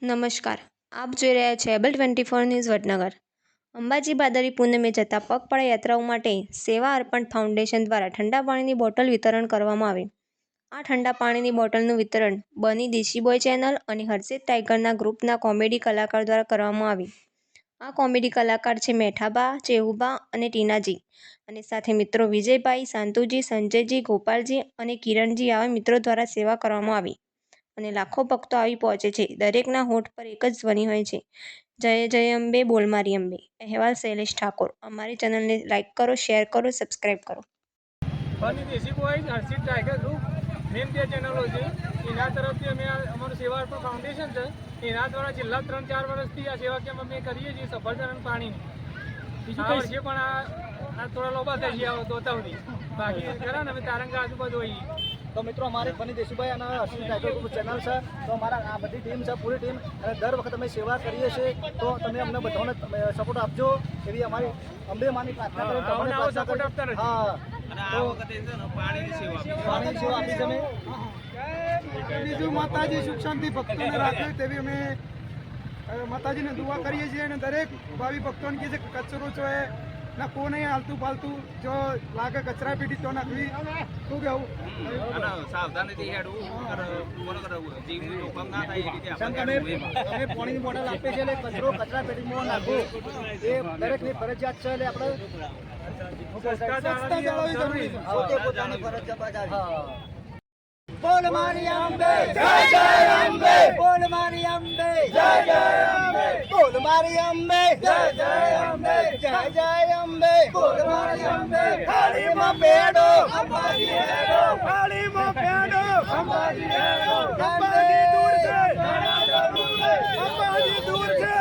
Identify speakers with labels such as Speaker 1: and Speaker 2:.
Speaker 1: નમસ્કાર. આપ જોઈ રહ્યા છો એબલ 24 ન્યૂઝ વડનગર. અંબાજી ભાદરવી પૂનમે જતા પગપાળા યાત્રાઓ માટે સેવા અર્પણ ફાઉન્ડેશન દ્વારા ઠંડા પાણીની બોટલ વિતરણ કરવામાં આવી. આ ઠંડા પાણીની બોટલનું વિતરણ બની દેશી બોય ચેનલ અને હર્ષિત ટાઈગરના ગ્રુપના કોમેડી કલાકાર દ્વારા કરવામાં આવી. આ કોમેડી કલાકાર છે મેઠાબા, ચેહુબા અને ટીનાજી અને સાથે મિત્રો વિજયભાઈ, શાંતુજી, સંજયજી, ગોપાલજી અને કિરણજી આવા મિત્રો દ્વારા સેવા કરવામાં આવી અને લાખો ભક્તો આવી પહોંચે છે. દરેકના હોઠ પર એક જ ધ્વનિ હોય છે, જય જય અંબે, બોલ મારી અંબે. અહેવાલ શૈલેષ ઠાકોર. અમારી ચેનલને લાઇક કરો, શેર કરો, સબસ્ક્રાઈબ કરો.
Speaker 2: બની દેશી બોય, હર્ષિત ટાઈગર ગ્રુપ મેન 2 ચેનલો છે. એના તરફથી અમે અમારું સેવા અર્પણ ફાઉન્ડેશન છે. એના દ્વારા છેલ્લા 3-4 વર્ષથી આ સેવા કેમ્પ અમે કરીએ છીએ સફરજન પાણીની. આ વર્ષે પણ આ થોડા લોબા થઈ ગયા તોતા સુધી બાકી ખરા ને અમે તારંગા આજુબાજુ હોઈએ.
Speaker 3: તો મિત્રો અમારી બની દેશુભાઈ અને હર્ષિત ટાઈગર ગ્રુપ ચેનલ છે. તો અમારા આ બધી ટીમ છે, પૂરી ટીમ, અને દર વખત અમે સેવા કરીએ છીએ. તો તમે અમને બધાને સપોર્ટ આપજો એવી અમારી અંબે માની પ્રાર્થના કરી.
Speaker 2: સપોર્ટ આપતા રહે.
Speaker 3: હા,
Speaker 2: અને આ વખતે પાણીની સેવા
Speaker 3: આપી તમે.
Speaker 4: બીજું માતાજી સુખ શાંતિ ભક્તોને રાખે તેવી અમે માતાજીને દુઆ કરીએ છીએ. અને દરેક ભાવિ ભક્તોને કહે છે કે કચરો છે ના કોને હાલતું પાલતું જો લાગે કચરા પેટી તો નાખવી. શું કેવું?
Speaker 2: સાવધાનીથી હેડવું, જીવનું જોખમ ના થાય એ રીતે
Speaker 3: અમે પાણીની બોટલ આપીએ છીએ એટલે કચરો કચરા પેટીમાં નાખવો એ દરેકની ફરજિયાત છે. એટલે આપણે
Speaker 4: સ્વચ્છતા જાળવવી જરૂરી છે.
Speaker 3: પોતાની ફરજ બજાવી.
Speaker 4: બોલ મારી અંબે,
Speaker 3: જય જય અંબે, બોલ મારી અંબે, જય જય અંબે, બોલ મારી અંબે, જય જય અંબે, જય જય અંબે, બોલ મારી અંબે. થાળીમાં પેડો અંબાજી હેડો, થાળીમાં પેડો અંબાજી હેડો. અંબાજી દૂર છે, અંબાજી દૂર છે,